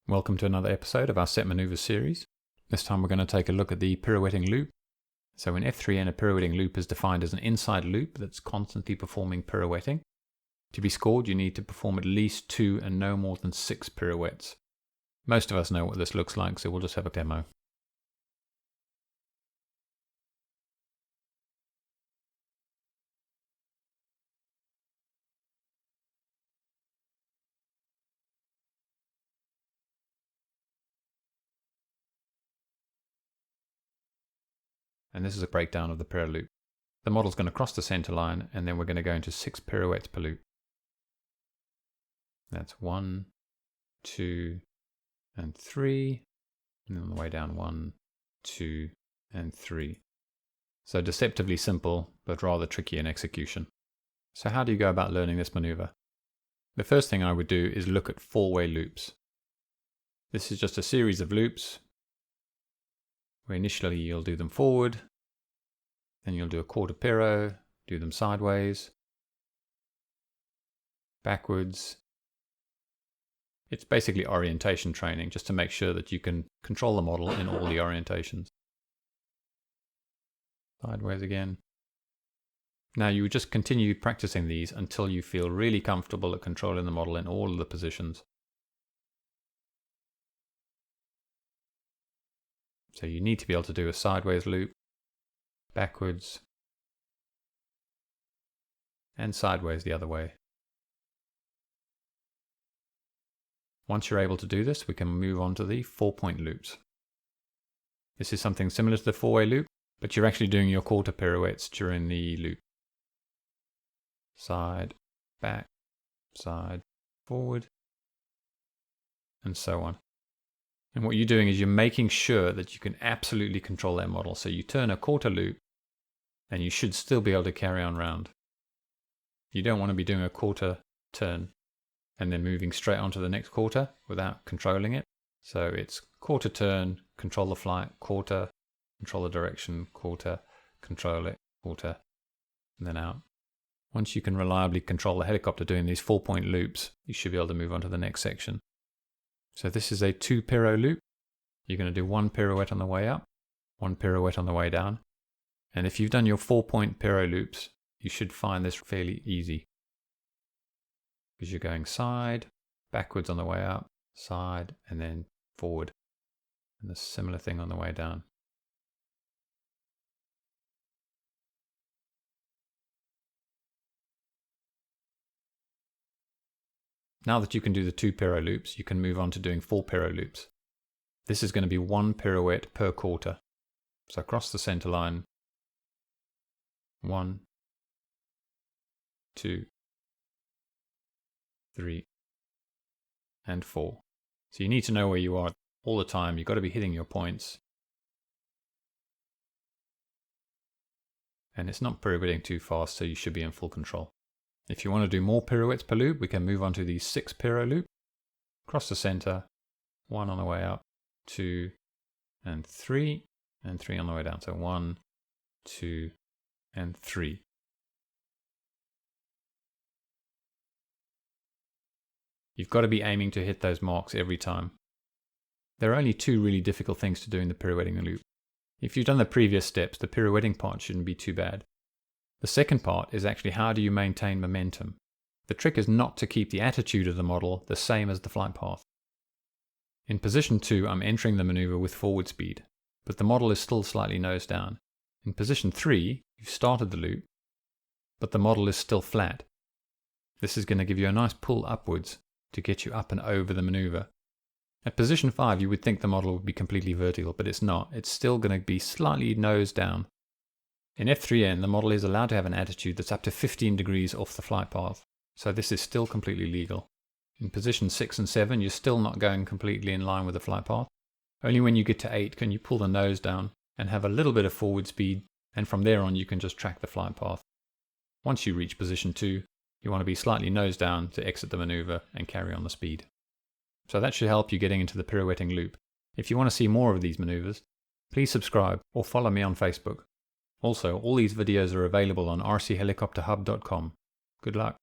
Welcome to another episode of our set maneuvers series. This time we're going to take a look at the pirouetting loop. So in F3N, a pirouetting loop is defined as an inside loop that's constantly performing pirouetting. To be scored, you need to perform at least 2 and no more than 6 pirouettes. Most of us know what this looks like, so we'll just have a demo. And this is a breakdown of the Piro loop. The model's going to cross the center line, and then we're going to go into 6 pirouettes per loop. That's 1, 2, and 3. And then on the way down, 1, 2, and 3. So deceptively simple, but rather tricky in execution. So how do you go about learning this maneuver? The first thing I would do is look at 4-way loops. This is just a series of loops where initially you'll do them forward, then you'll do a quarter Piro, do them sideways, backwards. It's basically orientation training, just to make sure that you can control the model in all the orientations. Sideways again. Now you would just continue practicing these until you feel really comfortable at controlling the model in all of the positions. So you need to be able to do a sideways loop, backwards, and sideways the other way. Once you're able to do this, we can move on to the 4-point loops. This is something similar to the 4-way loop, but you're actually doing your quarter pirouettes during the loop. Side, back, side, forward, and so on. And what you're doing is you're making sure that you can absolutely control that model. So you turn a quarter loop, and you should still be able to carry on round. You don't want to be doing a quarter turn and then moving straight onto the next quarter without controlling it. So it's quarter turn, control the flight, quarter, control the direction, quarter, control it, quarter, and then out. Once you can reliably control the helicopter doing these 4-point loops, you should be able to move on to the next section. So this is a 2 Piro loop. You're going to do 1 pirouette on the way up, 1 pirouette on the way down. And if you've done your 4-point Piro loops, you should find this fairly easy. Because you're going side, backwards on the way up, side, and then forward. And a similar thing on the way down. Now that you can do the 2 Piro loops, you can move on to doing 4 Piro loops. This is going to be 1 pirouette per quarter. So across the center line, 1, 2, 3, and 4. So you need to know where you are all the time. You've got to be hitting your points. And it's not pirouetting too fast, so you should be in full control. If you want to do more pirouettes per loop, we can move on to the 6 Piro loop. Cross the center, 1 on the way up, 2, and 3 on the way down. So 1, 2, and 3. You've got to be aiming to hit those marks every time. There are only 2 really difficult things to do in the pirouetting loop. If you've done the previous steps, the pirouetting part shouldn't be too bad. The second part is actually how do you maintain momentum. The trick is not to keep the attitude of the model the same as the flight path. In position 2, I'm entering the maneuver with forward speed, but the model is still slightly nose down. In position 3, you've started the loop, but the model is still flat. This is going to give you a nice pull upwards to get you up and over the maneuver. At position 5, you would think the model would be completely vertical, but it's not. It's still going to be slightly nose down. In F3N, the model is allowed to have an attitude that's up to 15 degrees off the flight path, so this is still completely legal. In position 6 and 7, you're still not going completely in line with the flight path. Only when you get to 8 can you pull the nose down and have a little bit of forward speed, and from there on you can just track the flight path. Once you reach position 2, you want to be slightly nose down to exit the maneuver and carry on the speed. So that should help you getting into the pirouetting loop. If you want to see more of these maneuvers, please subscribe or follow me on Facebook. Also, all these videos are available on rchelicopterhub.com. Good luck.